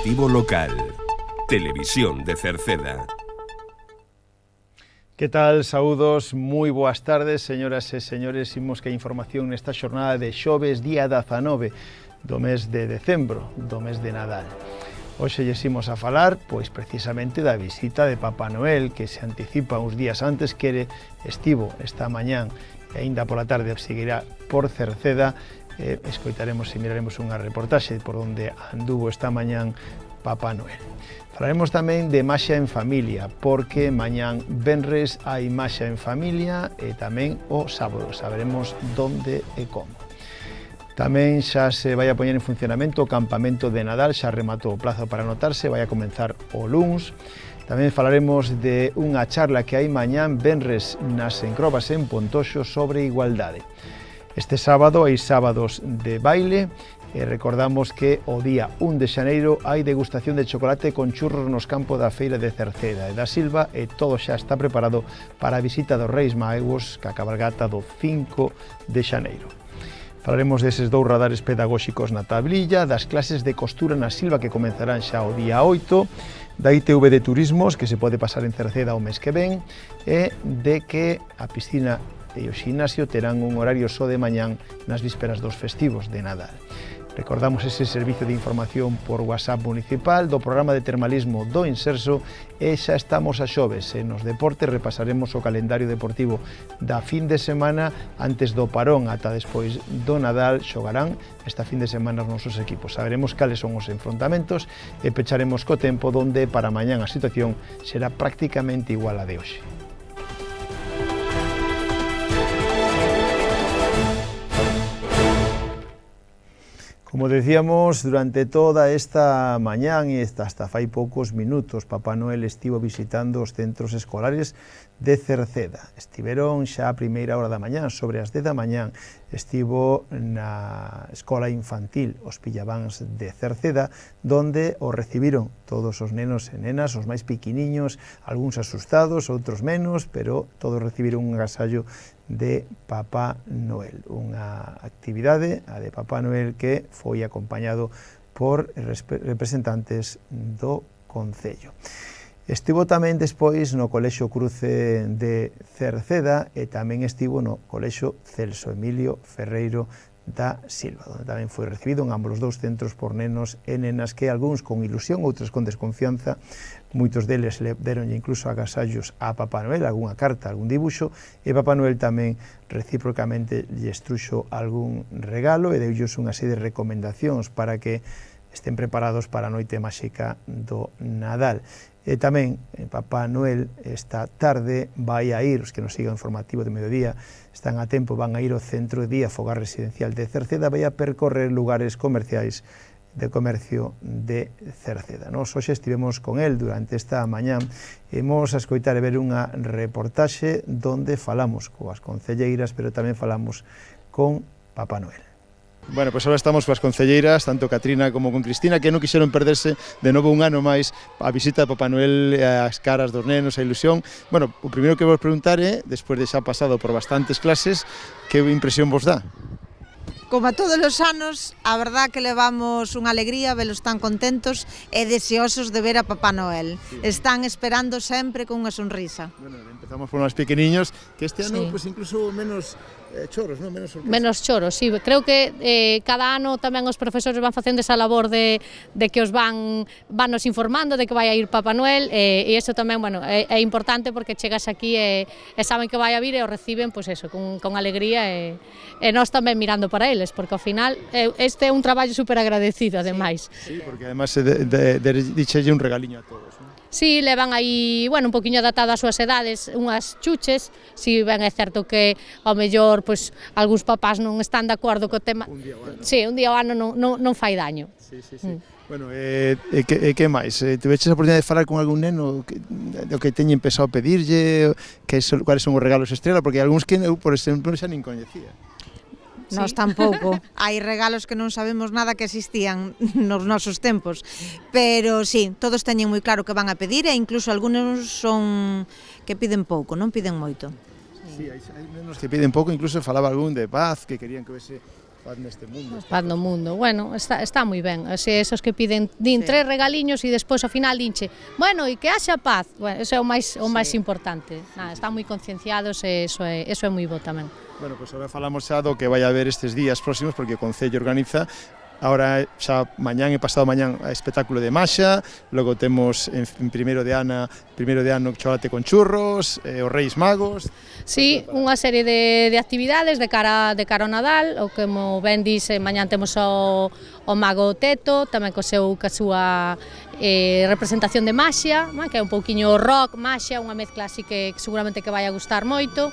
Informativo local. Televisión de Cerceda. Que tal? Saúdos, moi boas tardes, señoras e señores. Imos que a información nesta xornada de xoves, día 19 do mes de decembro, do mes de Nadal. Hoxe lles imos a falar, pois precisamente da visita de Papá Noel, que se anticipa uns días antes, que estivo esta mañán e aínda pola tarde seguirá por Cerceda. Escoitaremos e miraremos unha reportaxe por onde anduvo esta mañán Papá Noel. Falaremos tamén de Maxia en Familia, porque mañán venres hai Maxia en Familia e tamén o sábado. Saberemos onde e como. Tamén xa se vai a poñer en funcionamento o campamento de Nadal, xa rematou o plazo para anotarse, vai a comenzar o luns. Tamén falaremos de unha charla que hai mañán venres nas Encrobas en Pontoxo sobre igualdade. Este sábado hai sábados de baile e recordamos que o día 1 de xaneiro hai degustación de chocolate con churros nos campos da Feira de Cerceda e da Silva e todo xa está preparado para a visita dos Reis Magos ca cabalgata do 5 de xaneiro. Falaremos deses dous radares pedagóxicos na tablilla, das clases de costura na Silva que comenzarán xa o día 8, da ITV de Turismos que se pode pasar en Cerceda o mes que ven e de que a piscina e o ximnasio terán un horario só de mañán nas vísperas dos festivos de Nadal. Recordamos ese servicio de información por WhatsApp municipal do programa de termalismo do Inserso e xa estamos a xoves. Nos deportes repasaremos o calendario deportivo da fin de semana antes do parón ata despois do Nadal. Xogarán esta fin de semana os nosos equipos. Saberemos cales son os enfrontamentos e pecharemos co tempo donde para mañán a situación será prácticamente igual a de hoxe. Como decíamos, durante toda esta mañán e hasta fai poucos minutos, Papá Noel estivo visitando os centros escolares de Cerceda. Estiveron xa a primeira hora da mañán, sobre as 10 da mañán, estivo na escola infantil Os Pillavans de Cerceda, donde o recibiron todos os nenos e nenas, os máis piquiniños, algúns asustados, outros menos, pero todos recibiron un agasallo de Papá Noel, unha actividade, a de Papá Noel, que foi acompañado por representantes do Concello. Estivo tamén despois no Colexio Cruce de Cerceda e tamén estivo no Colexio Celso Emilio Ferreiro da Silva, onde tamén foi recibido en ambos os dous centros por nenos e nenas que algúns con ilusión, outros con desconfianza. Moitos deles le deron incluso agasallos a Papá Noel, algunha carta, algún dibuixo, e Papá Noel tamén recíprocamente lles truxo algún regalo e deullos unha serie de recomendacións para que estén preparados para a noite máxica do Nadal. E tamén Papá Noel esta tarde vai a ir, os que nos sigan informativo de mediodía están a tempo, van a ir ao centro de día Fogar Residencial de Cerceda, vai a percorrer lugares comerciais de comercio de Cerceda. Nos hoxe estivemos con el durante esta mañán e imos a escoitar e ver unha reportaxe donde falamos coas concelleiras, pero tamén falamos con Papá Noel. Bueno, pois agora estamos coas concelleiras, tanto Catrina como con Cristina, que non quixeron perderse de novo un ano máis a visita de Papá Noel, as caras dos nenos, a ilusión. Bueno, o primeiro que vos preguntar é, despois de xa pasado por bastantes clases, que impresión vos dá? Como a todos os anos, a verdad que levamos unha alegría, velos tan contentos e deseosos de ver a Papá Noel. Están esperando sempre con unha sonrisa. Bueno, empezamos por máis pequeniños, que este ano, pues, incluso menos choros, non? Menos sorpresas. Menos choros, sí. Creo que cada ano tamén os profesores van facendo esa labor de que os vanos informando de que vai a ir Papá Noel e iso tamén, bueno, é importante porque chegas aquí e saben que vai a vir e o reciben, pois eso, con alegría e nós tamén mirando para eles, porque ao final este é un traballo super agradecido, ademais. Sí, porque ademais dichelle un regaliño a todos, non? Sí, levan aí, bueno, un poquinho adaptado ás súas edades, unhas chuches, si ben é certo que ao mellor, pois, algúns papás non están de acordo co tema. Un día ao ano. Sí, un día ao ano non fai daño. Sí. Bueno, que máis? Tiveches a oportunidade de falar con algún neno do que teñen pensado pedirlle, cuáles son os regalos estrela, porque algúns que eu, por exemplo, xa nin coñecía. Nós tampouco. Hai regalos que non sabemos nada que existían nos nosos tempos. Pero sí, todos teñen moi claro que van a pedir e incluso algúns son que piden pouco, non piden moito. Sí, hai menos que piden pouco, incluso falaba algún de paz, que querían que houvese Paz neste mundo. Paz no mundo. Bueno, está moi ben. Esos que piden, din 3 regaliños e despois ao final dinche, bueno, e que haxa paz. Bueno, eso é o máis importante. Nada, están moi concienciados e eso é moi bo tamén. Bueno, pois agora falamos xa do que vai haber estes días próximos, porque o Concello organiza Ahora xa mañán e pasado mañán a espectáculo de Maxa, logo temos en primeiro de ano chocolate con churros, os Reis Magos. Sí, unha serie de actividades de cara ao Nadal, o que mo ben dice, mañán temos o Mago Teto, tamén ca súa representación de Maxia, que é un pouquiño rock, Maxia, unha mezcla así que seguramente que vai a gustar moito.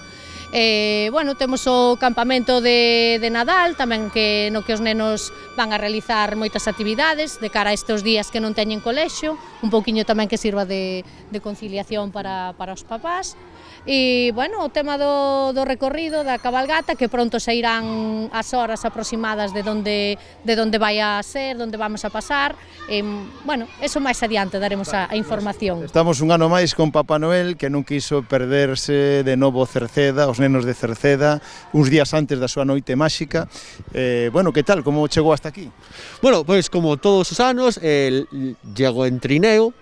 Bueno, temos o campamento de Nadal, tamén no que os nenos van a realizar moitas actividades de cara a estes días que non teñen colexio, un pouquiño tamén que sirva de conciliación para os papás. E, bueno, o tema do recorrido, da cabalgata, que pronto se irán as horas aproximadas de donde vai a ser, donde vamos a pasar. Bueno, eso máis adiante daremos a información. Estamos un ano máis con Papá Noel, que non quiso perderse de novo Cerceda, os nenos de Cerceda, uns días antes da súa noite máxica. Bueno, que tal? Como chegou hasta aquí? Bueno, pois como todos os anos, chego en trineo,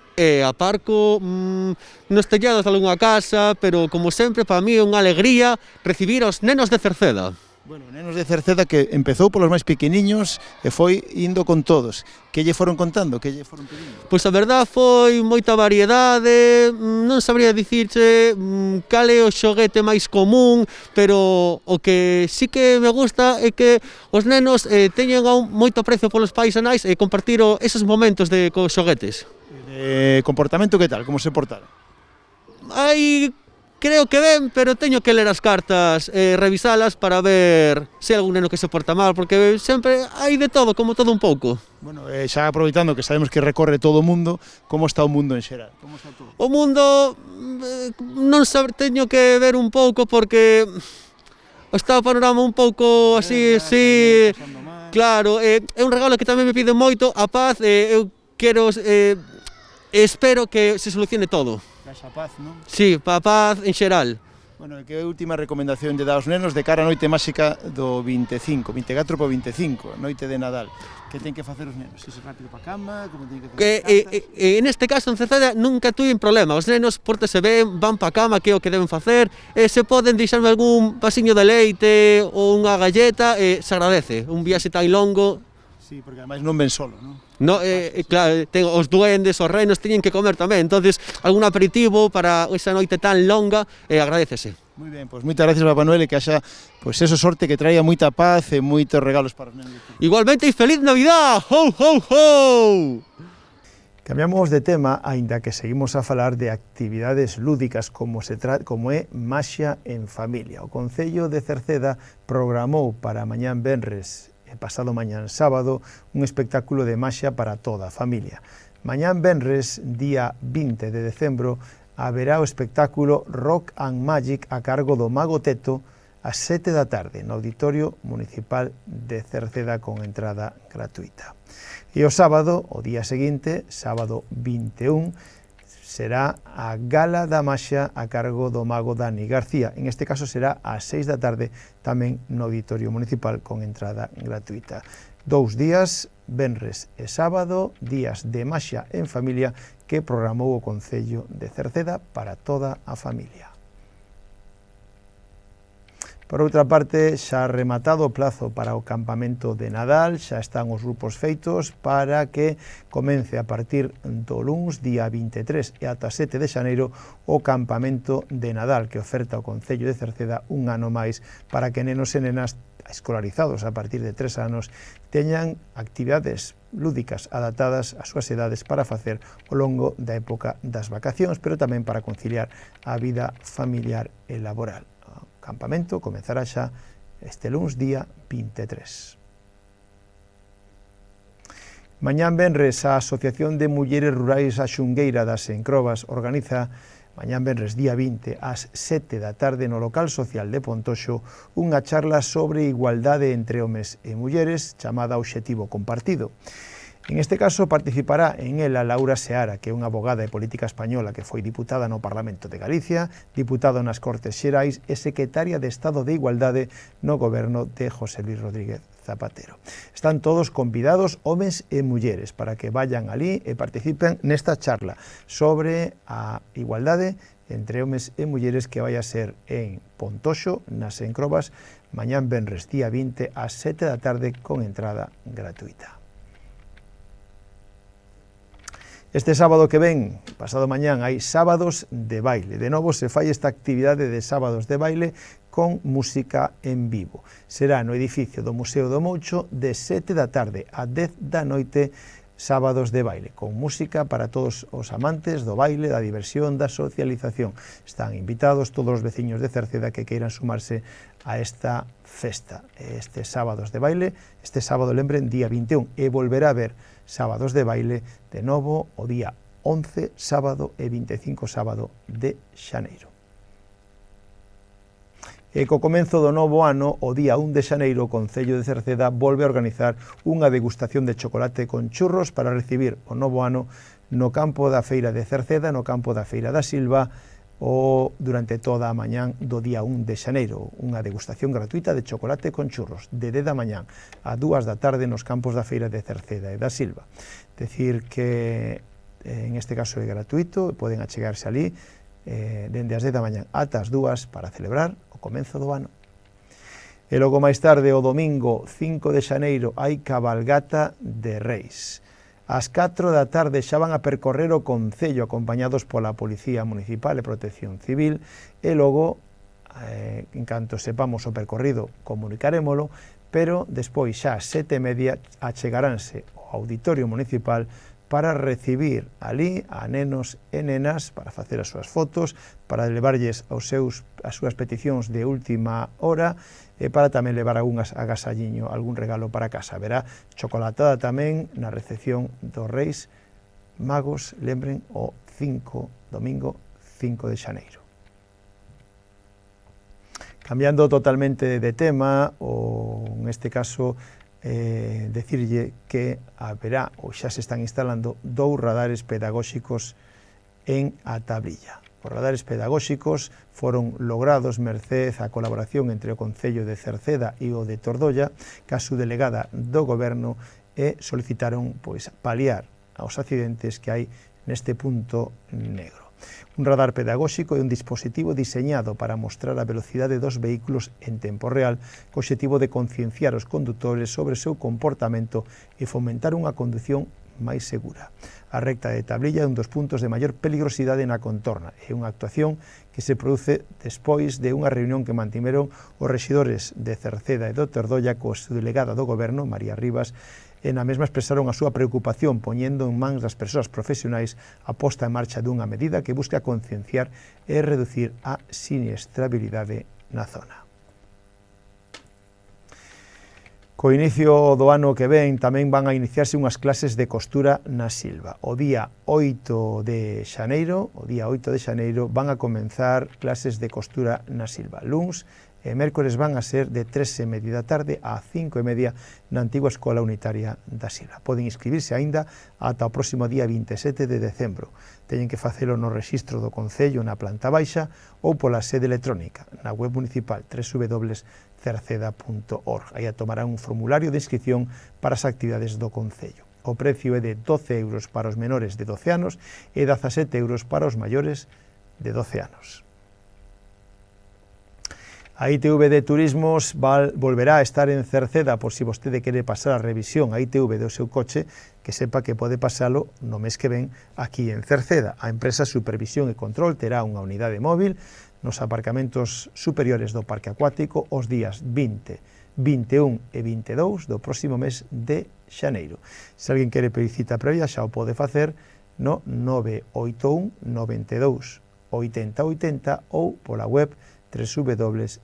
aparco nos tellados de algunha casa, pero como sempre para mí é unha alegría recibir aos nenos de Cerceda. Bueno, nenos de Cerceda que empezou polos máis pequeniños e foi indo con todos. Que lle foron contando? Que lle foron pedindo? Pois a verdad foi moita variedade, non sabría dicirche cal é o xoguete máis común, pero o que sí que me gusta é que os nenos teñen moito aprecio polos pais e nais e compartir esos momentos cos xoguetes. Comportamento que tal? Como se portaron? Creo que ben, pero teño que ler as cartas e revisalas para ver se hai algún neno que se porta mal, porque sempre hai de todo, como todo un pouco. Bueno, xa aproveitando que sabemos que recorre todo o mundo, como está o mundo en xeral? Como está todo? O mundo non teño que ver un pouco porque está o panorama un pouco así, sí, claro, é un regalo que tamén me piden moito, a paz, eu quero, espero que se solucione todo. Esa paz, non? Sí, para a paz en xeral. Bueno, que é a última recomendación de dar aos nenos de cara a noite máxica do 24 para 25, noite de Nadal. Que ten que facer os nenos? Ese rápido para a cama, como ten que facer en este caso, en Cerceda, nunca tuve problema. Os nenos pórtese ben, van para a cama, que é o que deben facer, se poden deixarme algún pasiño de leite ou unha galleta, se agradece. Un viaxe tan longo. Sí, porque ademais non ven solo, non? No, claro, os duendes, os reinos teñen que comer tamén, entonces algún aperitivo para esa noite tan longa, agradécese. Moi ben, pois moitas gracias Papá Noel e que haxa pois eso sorte que traia moita paz e moitos regalos para os nenos. Igualmente e feliz Navidad! Ho, ho, ho! Cambiamos de tema, aínda que seguimos a falar de actividades lúdicas como é Maxia en Familia. O Concello de Cerceda programou para mañán venres e pasado mañán sábado un espectáculo de maxia para toda a familia. Mañán venres, día 20 de decembro, haberá o espectáculo Rock and Magic a cargo do Mago Teto ás 7 da tarde no Auditorio Municipal de Cerceda con entrada gratuita. E o sábado, o día seguinte, sábado 21, será a Gala da Maxia a cargo do Mago Dani García. En este caso será ás 6 da tarde tamén no Auditorio Municipal con entrada gratuita. 2 días, venres e sábado, días de Maxia en Familia que programou o Concello de Cerceda para toda a familia. Por outra parte, xa rematado o plazo para o campamento de Nadal, xa están os grupos feitos para que comece a partir do luns, día 23 e ata 7 de xaneiro, o campamento de Nadal que oferta o Concello de Cerceda un ano máis para que nenos e nenas escolarizados a partir de 3 anos teñan actividades lúdicas adaptadas ás súas edades para facer ao longo da época das vacacións, pero tamén para conciliar a vida familiar e laboral. O campamento comezará xa este luns día 23. Mañán venres a Asociación de Mulleres Rurais A Xungueira das Encrobas organiza mañán venres día 20 ás 7 da tarde no local social de Pontoxo unha charla sobre igualdade entre homes e mulleres chamada Obxectivo Compartido. En este caso participará en ela Laura Seara, que é unha abogada e política española que foi diputada no Parlamento de Galicia, diputada nas Cortes Xerais e secretaria de Estado de Igualdade no goberno de José Luis Rodríguez Zapatero. Están todos convidados, homes e mulleres, para que vayan ali e participen nesta charla sobre a igualdade entre homes e mulleres que vai a ser en Pontoxo, nas Encrobas, mañán venres día 20 ás 7 da tarde con entrada gratuita. Este sábado que ven, pasado mañán, hai sábados de baile. De novo se fai esta actividade de sábados de baile con música en vivo. Será no edificio do Museo do Moucho de 7 da tarde a 10 da noite, sábados de baile, con música para todos os amantes do baile, da diversión, da socialización. Están invitados todos os veciños de Cerceda que queiran sumarse a esta festa. Este sábados de baile, este sábado, lembren, día 21, e volverá a haber sábados de baile de novo o día 11 sábado e 25 sábado de xaneiro. E co comenzo do novo ano, o día 1 de xaneiro, o Concello de Cerceda volve a organizar unha degustación de chocolate con churros para recibir o novo ano no campo da Feira de Cerceda, no campo da Feira da Silva, o durante toda a mañán do día 1 de xaneiro, unha degustación gratuita de chocolate con churros, de 10 da mañán a 2 da tarde nos campos da Feira de Cerceda e da Silva. Decir que en este caso é gratuito, poden achegarse ali dende as 10 da mañán ata as 2 para celebrar o comenzo do ano. E logo máis tarde, o domingo 5 de xaneiro, hai cabalgata de Reis. Ás 4 da tarde xa van a percorrer o Concello acompañados pola Policía Municipal e Protección Civil e logo, en canto sepamos o percorrido, comunicarémolo, pero despois xa ás 7:30 achegaránse ao Auditorio Municipal para recibir ali a nenos e nenas para facer as súas fotos, para levarlles as súas peticións de última hora e para tamén levar algúnas agasalliño, algún regalo para casa. Verá chocolatada tamén na recepción dos Reis Magos, lembren, o domingo 5 de xaneiro. Cambiando totalmente de tema, ou neste caso decirlle que haberá, ou xa se están instalando, 2 radares pedagóxicos en A Tabrilla. Os radares pedagóxicos foron logrados merced á colaboración entre o Concello de Cerceda e o de Tordolla, que a subdelegada do Goberno solicitaron paliar aos accidentes que hai neste punto negro. Un radar pedagóxico é un dispositivo diseñado para mostrar a velocidade dos vehículos en tempo real, co obxectivo de concienciar os condutores sobre o seu comportamento e fomentar unha condución máis segura. A recta de Tabrilla é un dos puntos de maior peligrosidade na contorna. É unha actuación que se produce despois de unha reunión que mantiveron os rexidores de Cerceda e do Tordolla coa subdelegada do Goberno, María Rivas, e na mesma expresaron a súa preocupación poñendo en mans das persoas profesionais a posta en marcha dunha medida que busca concienciar e reducir a siniestrabilidade na zona. Co inicio do ano que ven tamén van a iniciarse unhas clases de costura na Silva. O día 8 de xaneiro, van a comenzar clases de costura na Silva. Luns e mércores van a ser de 3:30 da tarde a 5:30 na antigua Escola Unitaria da Silva. Poden inscribirse aínda ata o próximo día 27 de decembro. Teñen que facelo no rexistro do Concello na planta baixa ou pola sede electrónica na web municipal www.cerceda.org. Aí tomarán un formulario de inscripción para as actividades do Concello. O precio é de 12 euros para os menores de 12 anos e 17 euros para os maiores de 12 anos. A ITV de Turismos volverá a estar en Cerceda por si vostede quere pasar a revisión a ITV do seu coche, que sepa que pode pasalo no mes que ven aquí en Cerceda. A empresa Supervisión e Control terá unha unidade móvil nos aparcamentos superiores do Parque Acuático os días 20, 21 e 22 do próximo mes de xaneiro. Se alguén quere pedir cita previa xa o pode facer no 981 92 80 80 ou pola web www.citv.com.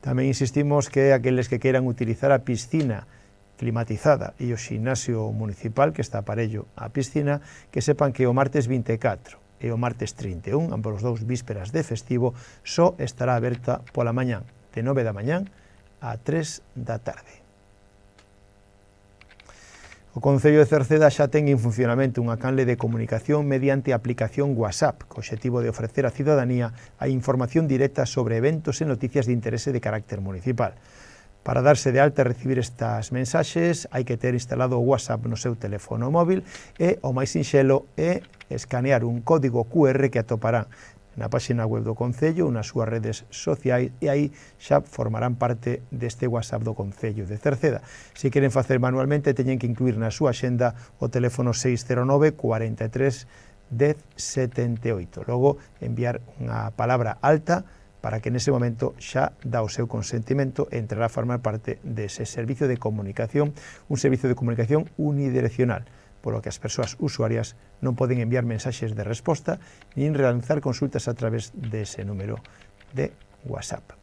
Tamén insistimos que aqueles que queiran utilizar a piscina climatizada e o ximnasio municipal que está parello á piscina, que sepan que o martes 24 e o martes 31, ambos os dous vísperas de festivo, só estará aberta pola mañán, de 9 da mañán a 3 da tarde. O Concello de Cerceda xa ten en funcionamento unha canle de comunicación mediante a aplicación WhatsApp, co obxectivo de ofrecer á cidadanía a información directa sobre eventos e noticias de interese de carácter municipal. Para darse de alta e recibir estas mensaxes hai que ter instalado o WhatsApp no seu teléfono móvil e o máis sinxelo é escanear un código QR que atoparán na páxina web do Concello, nas súas redes sociais, e aí xa formarán parte deste WhatsApp do Concello de Cerceda. Se queren facer manualmente, teñen que incluir na súa xenda o teléfono 609 43 10 78. Logo, enviar unha palabra alta para que nese momento xa dá o seu consentimento e entrará a formar parte dese servicio de comunicación, un servicio de comunicación unidireccional, polo que as persoas usuarias non poden enviar mensaxes de resposta nin realizar consultas a través dese número de WhatsApp.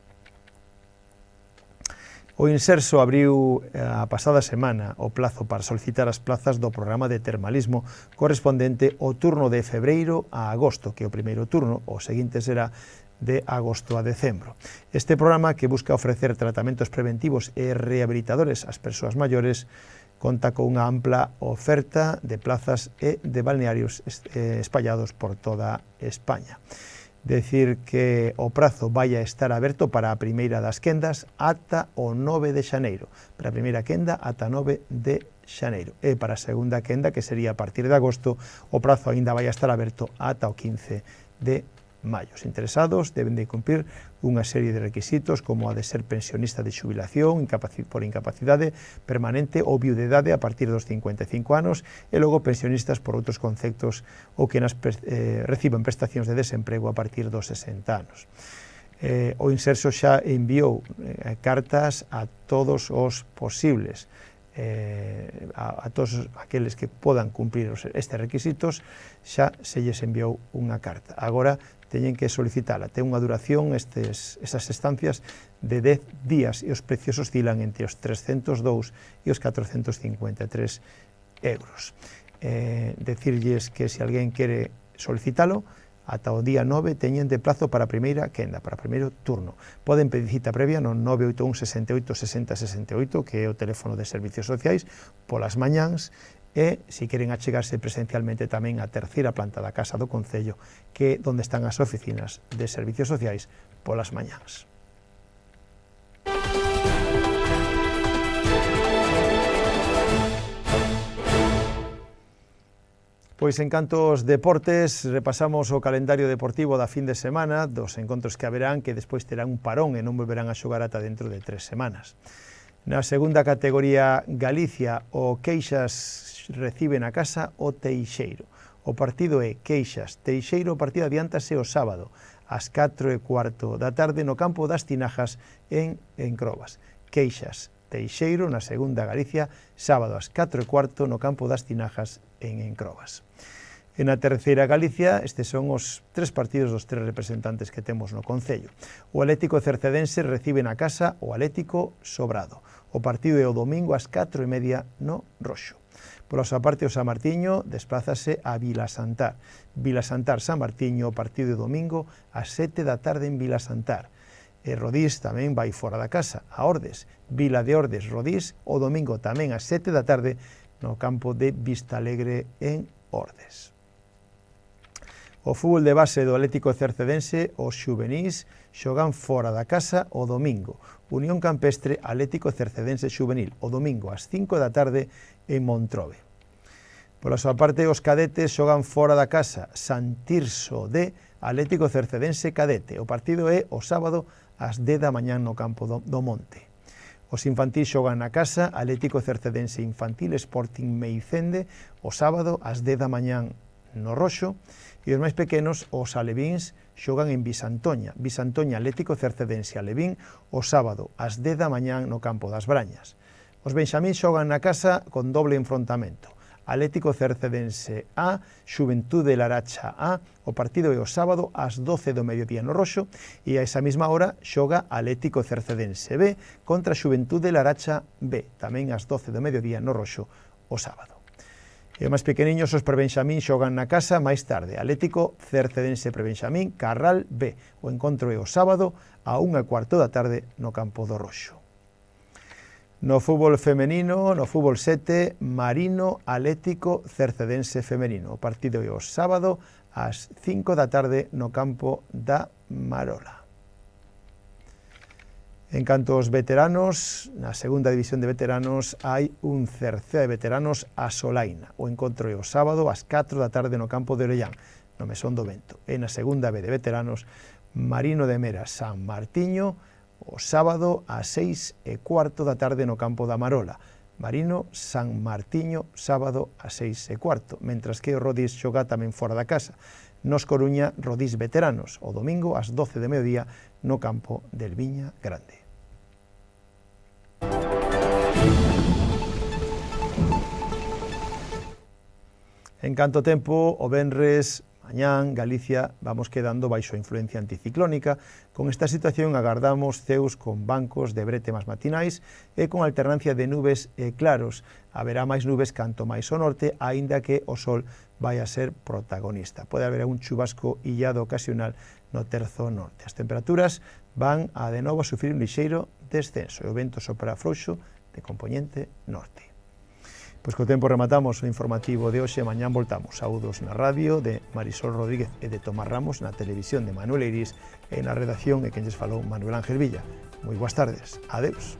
O Inserso abriu a pasada semana o plazo para solicitar as plazas do programa de termalismo correspondente ao turno de febreiro a agosto, que é o primeiro turno, o seguinte será de agosto a decembro. Este programa, que busca ofrecer tratamentos preventivos e rehabilitadores ás persoas maiores, conta con unha ampla oferta de plazas e de balnearios espallados por toda España. Decir que o prazo vai a estar aberto para a primeira das quendas ata o 9 de xaneiro. Para a primeira quenda ata 9 de xaneiro. E para a segunda quenda, que sería a partir de agosto, o prazo aínda vai a estar aberto ata o 15 de maio. Os interesados deben de cumprir unha serie de requisitos, como a de ser pensionista de xubilación por incapacidade permanente ou viudedade a partir dos 55 anos, e logo pensionistas por outros conceptos ou que reciban prestacións de desemprego a partir dos 60 anos. O Inserso xa enviou cartas a todos os posibles, a todos aqueles que podan cumprir estes requisitos, xa se lles enviou unha carta. Agora teñen que solicitala. Ten unha duración esas estancias de 10 días e os precios oscilan entre os 302 e os 453 euros. Decirlles que se alguén quere solicitalo, ata o día 9 teñen de plazo para a primeira quenda, para o primeiro turno. Poden pedir cita previa no 981 68 60 68, que é o teléfono de servicios sociais, polas mañáns, e se queren achegarse presencialmente tamén á terceira planta da Casa do Concello, que é onde están as oficinas de servicios sociais, polas mañáns. Pois en canto aos deportes, repasamos o calendario deportivo da fin de semana, dos encontros que haberán, que despois terán un parón e non volverán a xogar ata dentro de 3 semanas. Na segunda categoría Galicia, o Queixas recibe na casa o Teixeiro. O partido é Queixas-Teixeiro, o partido adiántase o sábado, ás 4:15 da tarde, no campo das Tinajas en Encrobas. Queixas-Teixeiro na segunda Galicia, sábado ás 4:15 no campo das Tinajas en Encrobas. E na terceira Galicia, estes son os 3 partidos dos 3 representantes que temos no Concello. O Atlético Cercedense recibe na casa o Atlético Sobrado. O partido é o domingo ás 4:30 no Roxo. Pola súa parte, o San Martiño desplázase a Vilasantar. Vilasantar-San Martiño, o partido de domingo ás 7 da tarde en Vilasantar. E Rodís tamén vai fora da casa, a Ordes. Vila de Ordes, Rodís, o domingo tamén ás 7 da tarde no campo de Vistalegre en Ordes. O fútbol de base do Atlético Cercedense, os xuvenís, xogan fora da casa o domingo. Unión Campestre, Atlético Cercedense Xuvenil, o domingo ás 5 da tarde en Montrobe. Pola súa parte, os cadetes xogan fora da casa, San Tirso de Atlético Cercedense Cadete. O partido é o sábado ás 10 da mañán no campo do Monte. Os infantís xogan na casa, Atlético Cercedense Infantil Sporting Meicende, o sábado ás 10 da mañán no Roxo, e os máis pequenos, os alevíns, xogan en Visantoña. Visantoña Atlético Cercedense Alevín, o sábado ás 10 da mañán no campo das Brañas. Os benxamíns xogan na casa con doble enfrontamento. Atlético Cercedense A, Xuventude Laracha A, o partido é o sábado ás 12 do mediodía no Roxo, e a esa mesma hora xoga Atlético Cercedense B contra Xuventude Laracha B, tamén ás 12 do mediodía no Roxo o sábado. E os máis pequeniños, os prebenxamín, xogan na casa máis tarde. Atlético Cercedense Prebenxamín, Carral B. O encontro é o sábado a 1:15 da tarde no campo do Roxo. No fútbol femenino, no fútbol 7, Marino Atlético Cercedense femenino. O partido é o sábado ás 5 da tarde no campo da Marola. En canto aos veteranos, na segunda división de veteranos hai un Cerceda de veteranos a Solaina. O encontro é o sábado ás 4 da tarde no campo de Orellán, no Mesón do Vento. E na segunda B de veteranos, Marino de Mera San Martiño, o sábado ás 6:15 da tarde no campo da Marola. Marino San Martiño, sábado ás 6:15, mentras que o Rodís xoga tamén fora da casa. Nos Coruña, Rodís veteranos, o domingo ás 12 de mediodía no campo del Viña Grande. En canto tempo, o venres, mañán, Galicia, vamos quedando baixo a influencia anticiclónica. Con esta situación agardamos ceus con bancos de brétemas matinais e con alternancia de nubes e claros. Haberá máis nubes canto máis ao norte, aínda que o sol vai a ser protagonista. Pode haber un chubasco illado ocasional no terzo norte. As temperaturas van a de novo sufrir un lixeiro descenso e o vento sopra frouxo de compoñente norte. Pois co tempo rematamos o informativo de hoxe, mañán voltamos. Saúdos na radio de Marisol Rodríguez e de Tomás Ramos, na televisión de Manuel Eirís e na redacción e quen lles falou Manuel Ángel Villa. Moi boas tardes. Adeus.